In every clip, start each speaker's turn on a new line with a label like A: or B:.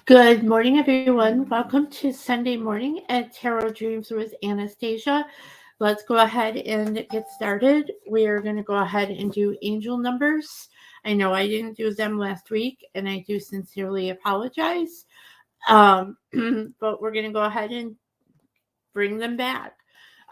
A: Good morning, everyone. Welcome to Sunday morning at Tarot Dreams with Anastasia. Let's go ahead and get started. We are going to go ahead and do angel numbers. I know I didn't do them last week, and I do sincerely apologize. But we're going to go ahead and bring them back.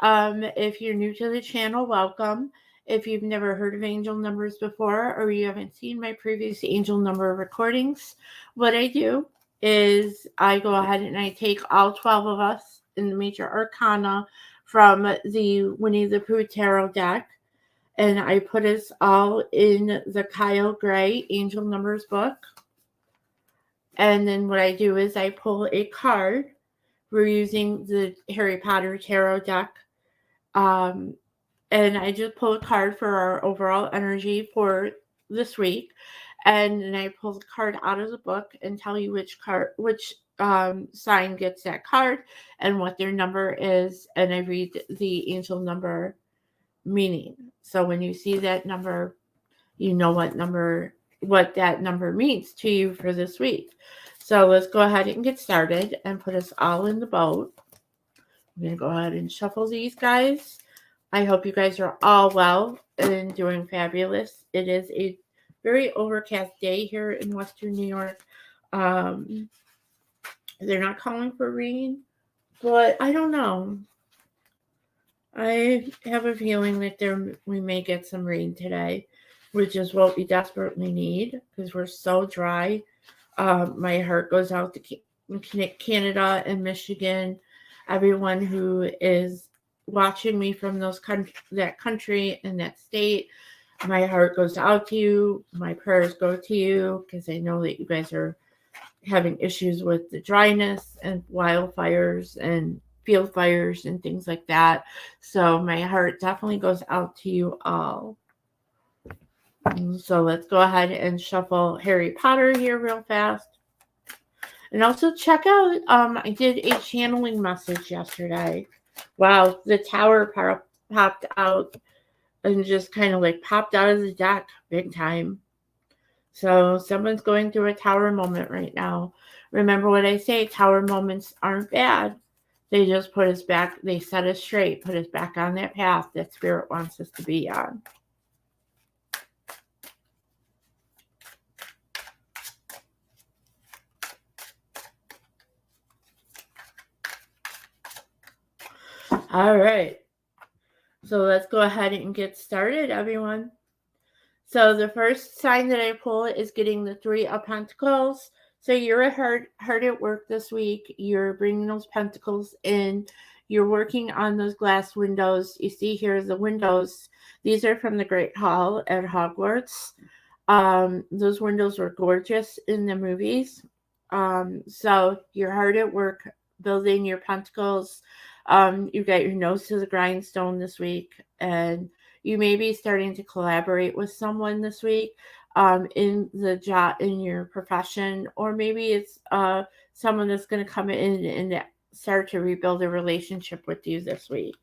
A: If you're new to the channel, welcome. If you've never heard of angel numbers before or you haven't seen my previous angel number recordings, what I do is I go ahead and I take all 12 of us in the major arcana from the Winnie the Pooh tarot deck and I put us all in the Kyle Gray angel numbers book. And then what I do is I pull a card. We're using the Harry Potter tarot deck. Um, and I just pull a card for our overall energy for this week. And then I pull the card out of the book and tell you which sign gets that card and what their number is. And I read the angel number meaning. So when you see that number, you know what that number means to you for this week. So let's go ahead and get started and put us all in the boat. I'm going to go ahead and shuffle these guys. I hope you guys are all well and doing fabulous. It is a very overcast day here in Western New York. They're not calling for rain, but I don't know. I have a feeling that we may get some rain today, which is what we desperately need because we're so dry. My heart goes out to Canada and Michigan, everyone who is watching me from that country and that state. My heart goes out to you. My prayers go to you because I know that you guys are having issues with the dryness and wildfires and field fires and things like that. So my heart definitely goes out to you all. So let's go ahead and shuffle Harry Potter here real fast. And also check out, I did a channeling message yesterday. Wow, the tower popped out and just kind of like popped out of the deck big time. So someone's going through a tower moment right now. Remember what I say, tower moments aren't bad. They just put us back, they set us straight, put us back on that path that spirit wants us to be on. All right. So let's go ahead and get started, everyone. So the first sign that I pull is getting the Three of Pentacles. So you're hard at work this week. You're bringing those pentacles in. You're working on those glass windows. You see here the windows. These are from the Great Hall at Hogwarts. Those windows were gorgeous in the movies. So you're hard at work building your pentacles. You got your nose to the grindstone this week, and you may be starting to collaborate with someone this week in the job, in your profession, or maybe it's someone that's going to come in and start to rebuild a relationship with you this week.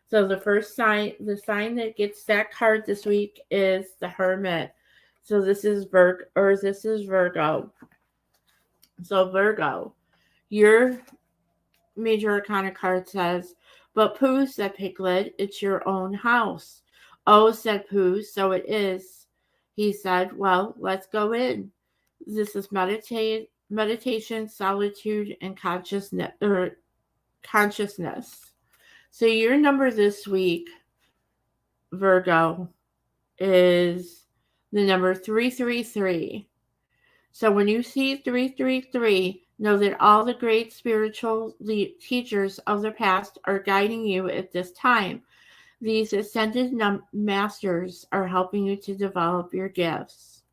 A: So the sign that gets that card this week is the Hermit. So this is Virgo. So Virgo, your major arcana card says, "But Pooh," said Piglet, "it's your own house." "Oh," said Pooh, "so it is." He said, "Well, let's go in. This is meditation, solitude, and consciousness. So your number this week, Virgo, is the number 333. So when you see 333, know that all the great spiritual teachers of the past are guiding you at this time. These ascended masters are helping you to develop your gifts.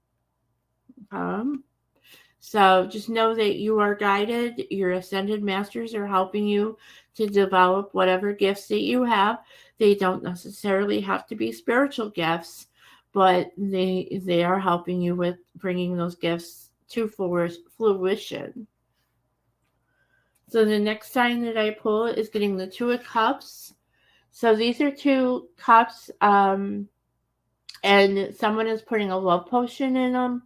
A: So just know that you are guided. Your ascended masters are helping you to develop whatever gifts that you have. They don't necessarily have to be spiritual gifts, but they are helping you with bringing those gifts to fruition. So the next sign that I pull is getting the Two of Cups. So these are two cups, and someone is putting a love potion in them.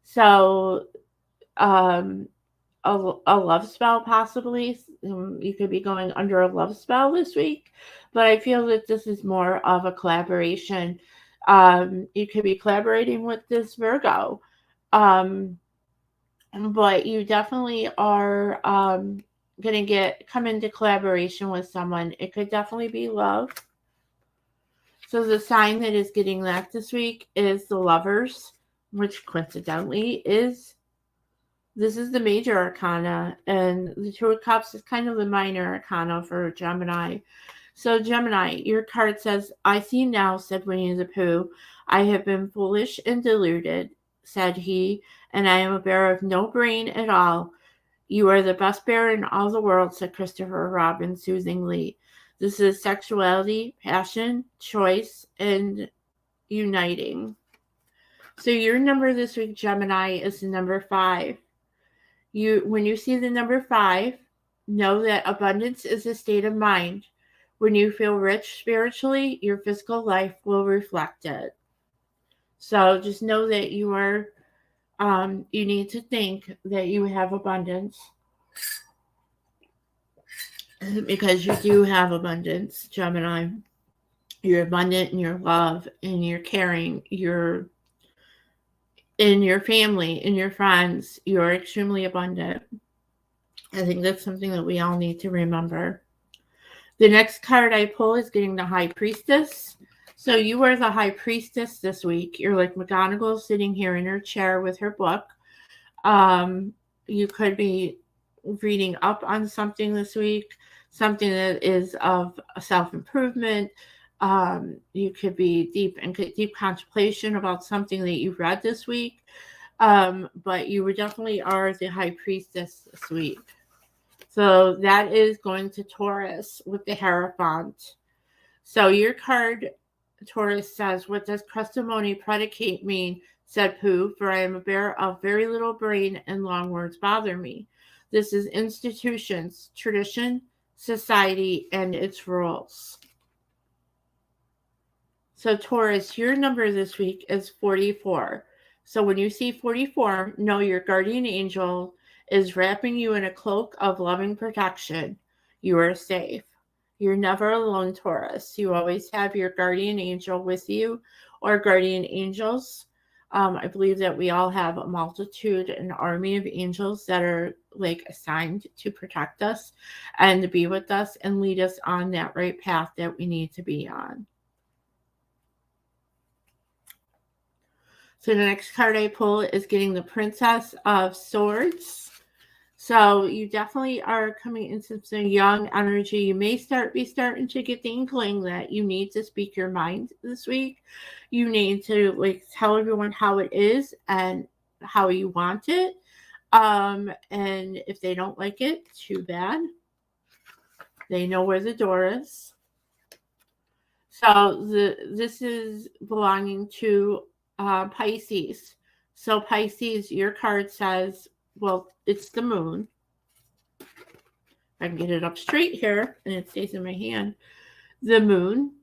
A: So a love spell possibly. You could be going under a love spell this week, but I feel that this is more of a collaboration. You could be collaborating with this Virgo, um, but you definitely are going to come into collaboration with someone. It could definitely be love. So the sign that is getting that this week is the Lovers, which coincidentally this is the major arcana, and the Two of Cups is kind of the minor arcana for Gemini. So Gemini, your card says, "I see now," said Winnie the Pooh. "I have been foolish and deluded," said he, "and I am a bear of no brain at all." "You are the best bear in all the world," said Christopher Robin soothingly. This is sexuality, passion, choice, and uniting. So your number this week, Gemini, is the number 5. When you see the number 5, know that abundance is a state of mind. When you feel rich spiritually, your physical life will reflect it. So just know that you need to think that you have abundance, because you do have abundance, Gemini. You're abundant in your love, in your caring, in your family, in your friends. You're extremely abundant. I think that's something that we all need to remember. The next card I pull is getting the High Priestess. So you are the High Priestess this week. You're like McGonagall sitting here in her chair with her book. You could be reading up on something this week, something that is of self-improvement. You could be deep contemplation about something that you read this week. But you definitely are the High Priestess this week. So that is going to Taurus with the Hierophant. So your card, Taurus, says, "What does customony predicate mean?" said Pooh, "for I am a bear of very little brain and long words bother me." This is institutions, tradition, society, and its rules. So Taurus, your number this week is 44. So when you see 44, know your guardian angel is wrapping you in a cloak of loving protection. You are safe. You're never alone, Taurus. You always have your guardian angel with you, or guardian angels. I believe that we all have a multitude, an army of angels that are like assigned to protect us and to be with us and lead us on that right path that we need to be on. So the next card I pull is getting the Princess of Swords. So you definitely are coming into some young energy. You may be starting to get the inkling that you need to speak your mind this week. You need to tell everyone how it is and how you want it. And if they don't like it, too bad. They know where the door is. So this is belonging to Pisces. So Pisces, your card says, well, it's the moon. I can get it up straight here and it stays in my hand. The moon.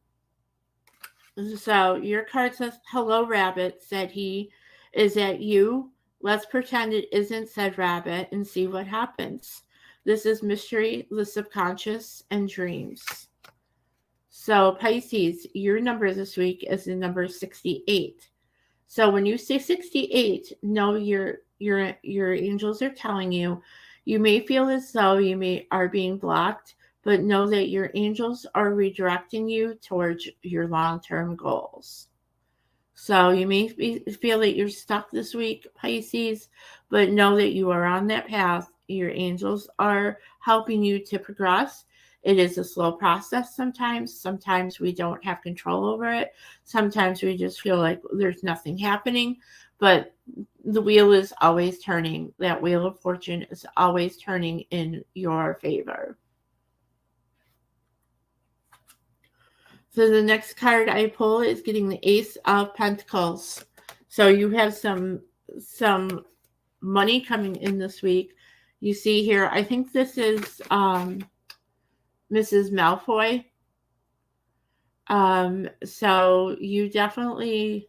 A: So your card says, "Hello, Rabbit," said he. "Is that you? Let's pretend it isn't," said Rabbit, "and see what happens." This is mystery, the subconscious, and dreams. So Pisces, your number this week is the number 68. So when you say 68, know your angels are telling you, you may feel as though are being blocked, but know that your angels are redirecting you towards your long-term goals. So you may feel that you're stuck this week, Pisces, but know that you are on that path. Your angels are helping you to progress. It is a slow process sometimes. Sometimes we don't have control over it. Sometimes we just feel like there's nothing happening, but the wheel is always turning. That wheel of fortune is always turning in your favor. So the next card I pull is getting the Ace of Pentacles. So you have some money coming in this week. You see here, I think this is Mrs. Malfoy. So you definitely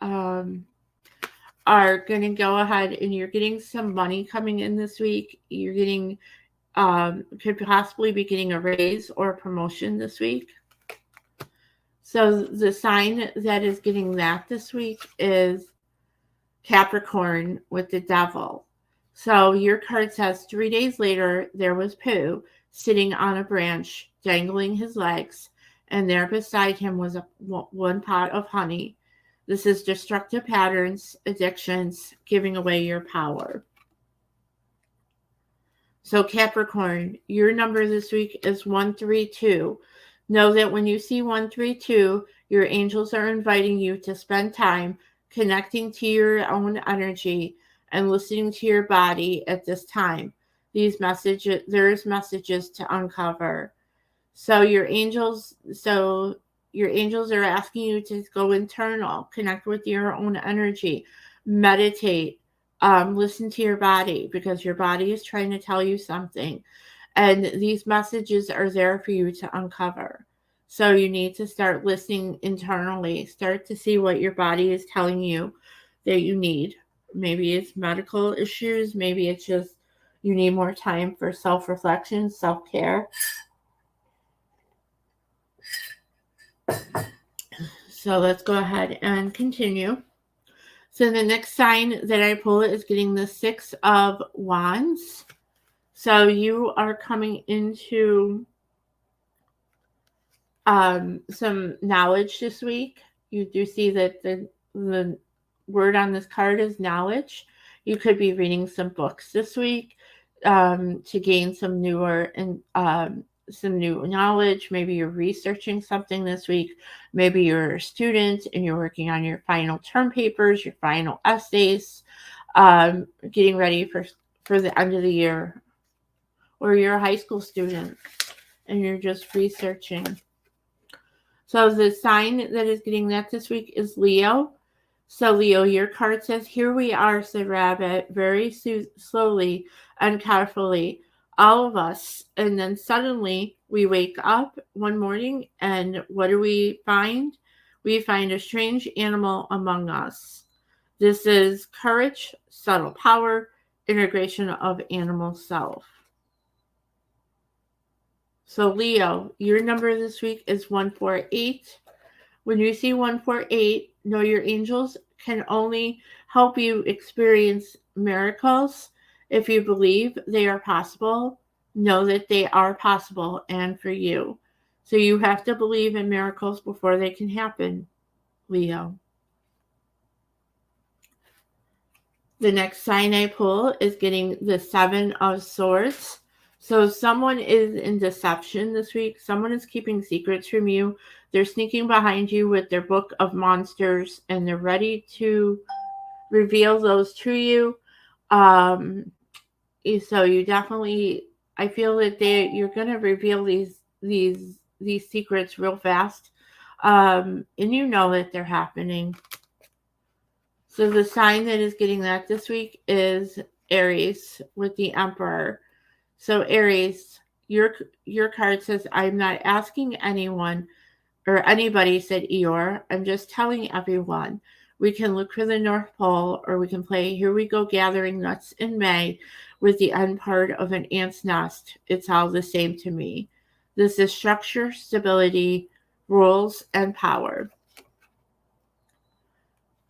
A: are are going to go ahead and you're getting some money coming in this week. You're getting, could possibly be getting a raise or a promotion this week. So the sign that is getting that this week is Capricorn with the Devil. So your card says 3 days later, there was Pooh sitting on a branch, dangling his legs, and there beside him was one pot of honey. This is destructive patterns, addictions, giving away your power. So Capricorn, your number this week is 132. Know that when you see 132, your angels are inviting you to spend time connecting to your own energy and listening to your body at this time. There's messages to uncover. So your angels are asking you to go internal, connect with your own energy, meditate, listen to your body, because your body is trying to tell you something. And these messages are there for you to uncover. So you need to start listening internally. Start to see what your body is telling you that you need. Maybe it's medical issues. Maybe it's just you need more time for self-reflection, self-care. So let's go ahead and continue. So the next sign that I pull is getting the Six of Wands. So you are coming into some knowledge this week. You do see that the word on this card is knowledge. You could be reading some books this week to gain some newer and some new knowledge. Maybe you're researching something this week. Maybe you're a student and you're working on your final term papers, your final essays, getting ready for the end of the year. Or you're a high school student and you're just researching. So the sign that is getting that this week is Leo. So Leo, your card says, here we are, said Rabbit, very slowly and carefully, all of us. And then suddenly we wake up one morning and what do we find? We find a strange animal among us. This is courage, subtle power, integration of animal self. So Leo, your number this week is 148. When you see 148, know your angels can only help you experience miracles. If you believe they are possible, know that they are possible and for you. So you have to believe in miracles before they can happen, Leo. The next sign I pull is getting the Seven of Swords. So someone is in deception this week. Someone is keeping secrets from you. They're sneaking behind you with their book of monsters, and they're ready to reveal those to you. So you definitely, I feel that you're going to reveal these secrets real fast, and you know that they're happening. So the sign that is getting that this week is Aries with the Emperor. So Aries, your card says, I'm not asking anyone or anybody, said Eeyore. I'm just telling everyone. We can look for the North Pole, or we can play Here We Go Gathering Nuts in May with the end part of an ant's nest. It's all the same to me. This is structure, stability, rules, and power.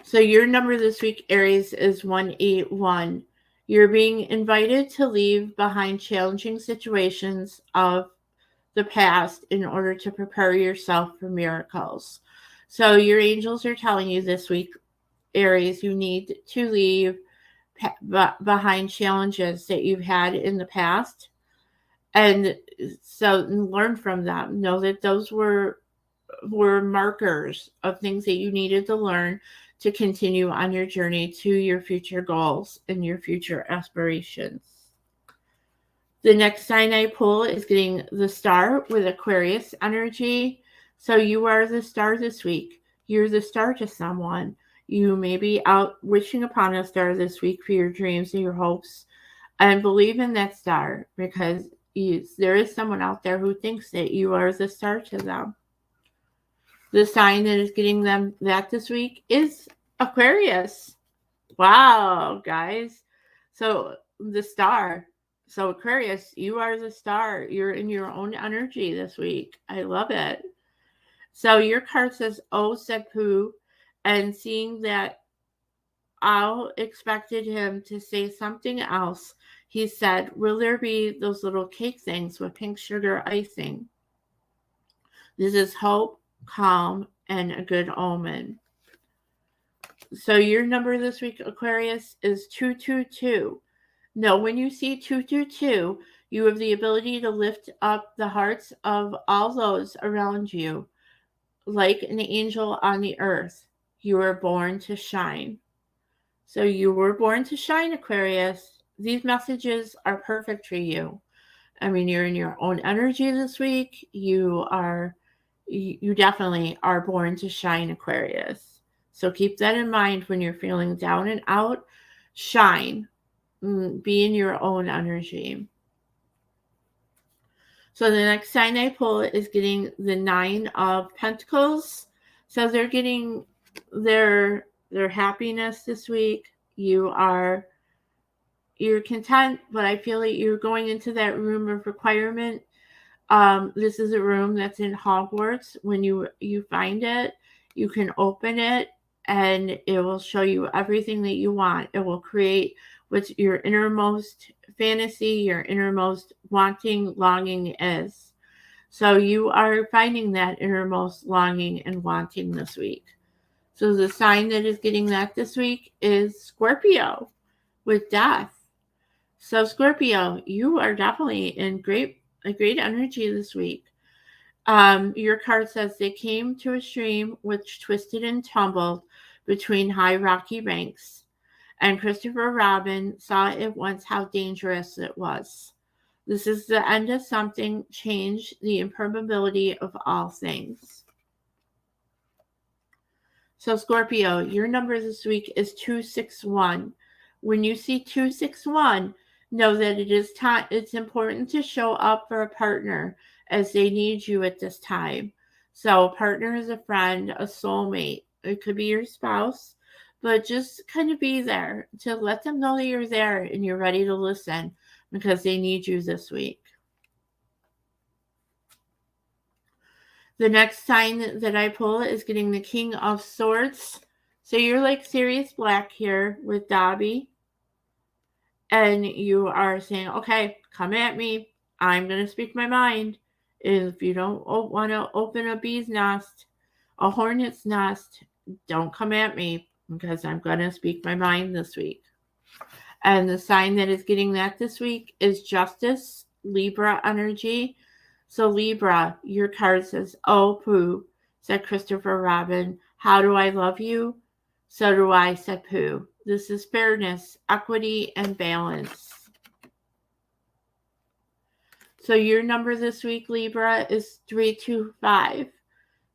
A: So your number this week, Aries, is 181. You're being invited to leave behind challenging situations of the past in order to prepare yourself for miracles. So your angels are telling you this week, Aries, you need to leave behind challenges that you've had in the past. And so learn from them. Know that those were markers of things that you needed to learn to continue on your journey to your future goals and your future aspirations. The next sign I pull is getting the Star with Aquarius energy. So you are the star this week. You're the star to someone. You may be out wishing upon a star this week for your dreams and your hopes. And believe in that star, because there is someone out there who thinks that you are the star to them. The sign that is getting them that this week is Aquarius. Wow, guys. So the star. So Aquarius, you are the star. You're in your own energy this week. I love it. So your card says, "Oh," said Pooh, and seeing that Al expected him to say something else, he said, "Will there be those little cake things with pink sugar icing?" This is hope, calm, and a good omen. So your number this week, Aquarius, is 222. Know when you see 222, you have the ability to lift up the hearts of all those around you, like an angel on the earth. You were born to shine. So you were born to shine, Aquarius. These messages are perfect for you. I mean, you're in your own energy this week. You definitely are born to shine, Aquarius. So keep that in mind when you're feeling down and out. Shine. Be in your own energy. So the next sign I pull is getting the 9 of Pentacles. So they're getting their happiness this week. You're content, but I feel like you're going into that room of requirement. This is a room that's in Hogwarts. When you find it, you can open it and it will show you everything that you want. It will create what your innermost fantasy, your innermost wanting, longing is. So you are finding that innermost longing and wanting this week. So the sign that is getting that this week is Scorpio with death. So Scorpio, you are definitely in a great energy this week. Your card says they came to a stream which twisted and tumbled between high rocky banks, and Christopher Robin saw at once how dangerous it was. This is the end of something, change, the impermeability of all things. So Scorpio, your number this week is 261. When you see 261, know that it's important to show up for a partner as they need you at this time. So a partner is a friend, a soulmate. It could be your spouse, but just kind of be there to let them know that you're there and you're ready to listen because they need you this week. The next sign that I pull is getting the King of Swords. So you're like Sirius Black here with Dobby. And you are saying, okay, come at me. I'm going to speak my mind. If you don't want to open a bee's nest, a hornet's nest, don't come at me because I'm going to speak my mind this week. And the sign that is getting that this week is Justice, Libra energy. So Libra, your card says, "Oh, Pooh," said Christopher Robin. "How do I love you? So do I," said Pooh. This is fairness, equity, and balance. So your number this week, Libra, is 325.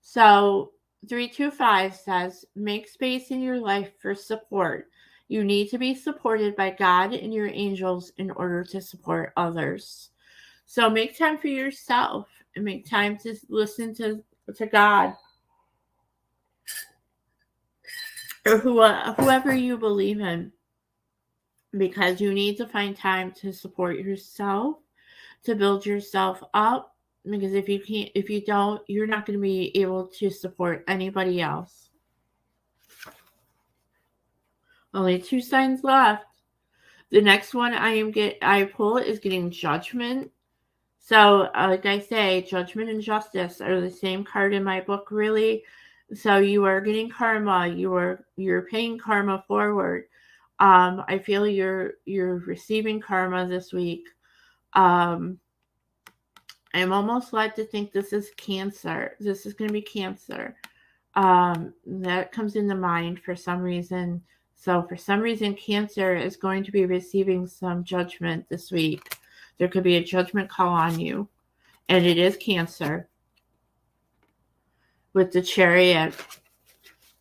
A: So 325 says, make space in your life for support. You need to be supported by God and your angels in order to support others. So make time for yourself and make time to listen to God or whoever you believe in, because you need to find time to support yourself, to build yourself up, because if you don't, you're not going to be able to support anybody else. Only 2 signs left. The next one I pull is getting Judgment. So, like I say, Judgment and Justice are the same card in my book, really. So you are getting karma. You're paying karma forward. I feel you're receiving karma this week. I'm almost led to think this is Cancer. This is going to be Cancer. That comes into mind for some reason. So for some reason, Cancer is going to be receiving some judgment this week. There could be a judgment call on you. And it is Cancer with the Chariot.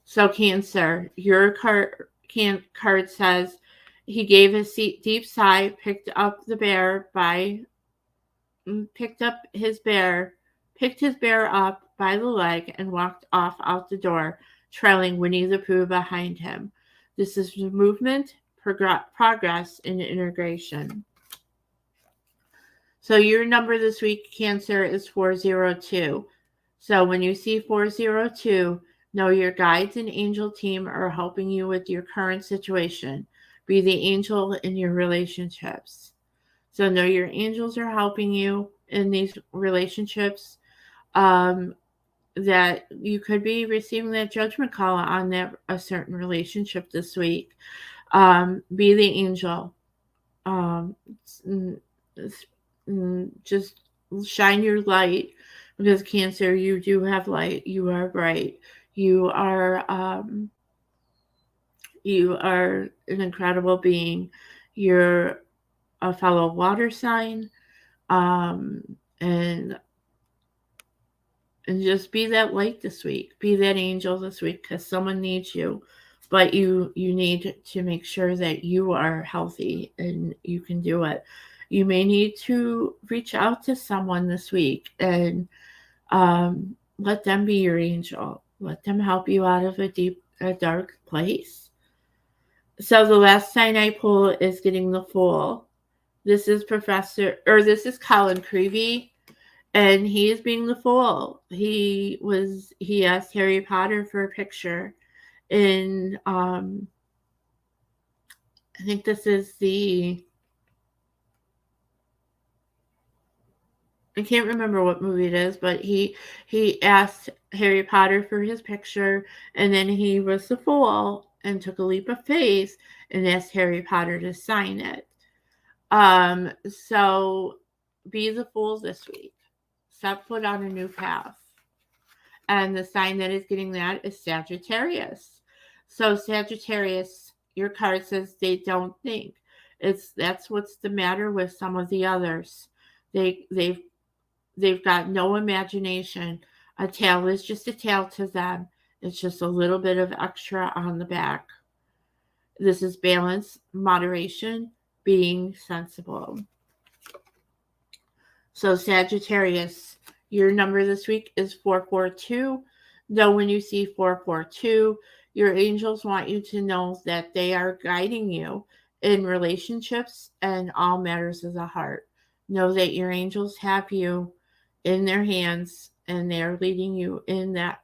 A: So Cancer, your card says, he gave a deep sigh, picked his bear up by the leg and walked off out the door, trailing Winnie the Pooh behind him. This is movement, progress, and integration. So your number this week, Cancer, is 402. So when you see 402, know your guides and angel team are helping you with your current situation. Be the angel in your relationships. So know your angels are helping you in these relationships. That you could be receiving that judgment call on a certain relationship this week. Be the angel. Um, just shine your light, because Cancer, you do have light. You are bright. You are an incredible being. You're a fellow water sign, and just be that light this week. Be that angel this week, because someone needs you. But you need to make sure that you are healthy and you can do it. You may need to reach out to someone this week and let them be your angel. Let them help you out of a dark place. So the last sign I pull is getting the Fool. This is Colin Creevey, and he is being the Fool. He asked Harry Potter for a picture, and I think this is I can't remember what movie it is, but he asked Harry Potter for his picture, and then he was the Fool and took a leap of faith and asked Harry Potter to sign it. So be the Fool this week. Step foot on a new path. And the sign that is getting that is Sagittarius. So Sagittarius, your card says they don't think. That's what's the matter with some of the others. They've got no imagination. A tail is just a tail to them. It's just a little bit of extra on the back. This is balance, moderation, being sensible. So Sagittarius, your number this week is 442. Though when you see 442, your angels want you to know that they are guiding you in relationships and all matters of the heart. Know that your angels have you in their hands, and they are leading you in that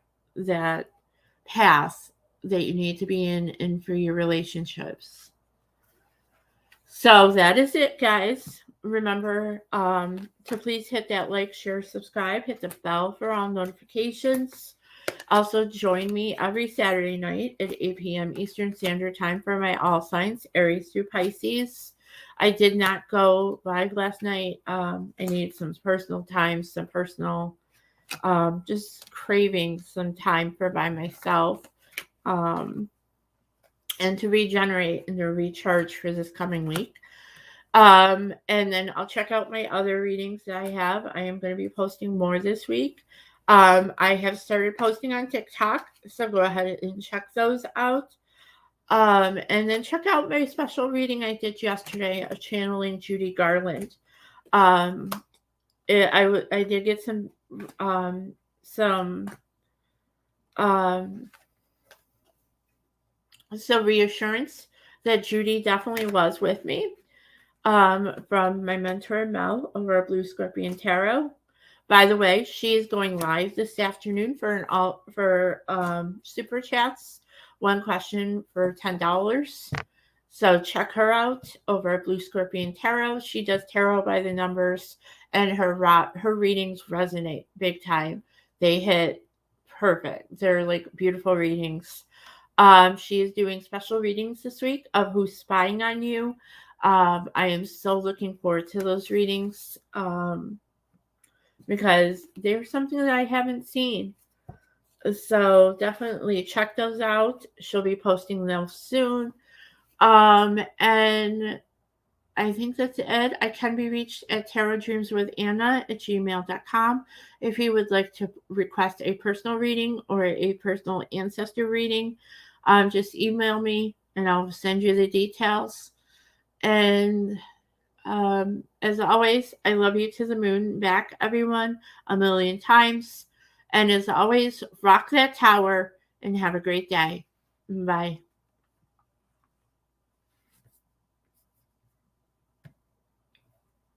A: path that you need to be in for your relationships. So that is it, guys. Remember to please hit that like, share, subscribe, hit the bell for all notifications. Also, join me every Saturday night at 8 p.m. Eastern Standard Time for my all signs, Aries through Pisces. I did not go live last night. I needed some personal time, just craving some time by myself, and to regenerate and to recharge for this coming week. And then I'll check out my other readings that I have. I am going to be posting more this week. I have started posting on TikTok, so go ahead and check those out. And then check out my special reading I did yesterday of channeling Judy Garland. I did get some reassurance that Judy definitely was with me, from my mentor Mel over at Blue Scorpion Tarot. By the way, she is going live this afternoon for super chats. One question for $10. So check her out over at Blue Scorpion Tarot. She does tarot by the numbers, and her readings resonate big time. They hit perfect. They're like beautiful readings. She is doing special readings this week of Who's Spying on You. I am so looking forward to those readings, because they're something that I haven't seen. So definitely check those out. She'll be posting them soon. And I think that's it. I can be reached at tarotdreamswithanna@gmail.com if you would like to request a personal reading or a personal ancestor reading. Just email me and I'll send you the details. And as always, I love you to the moon back, everyone, a million times. And as always, rock that tower and have a great day. Bye.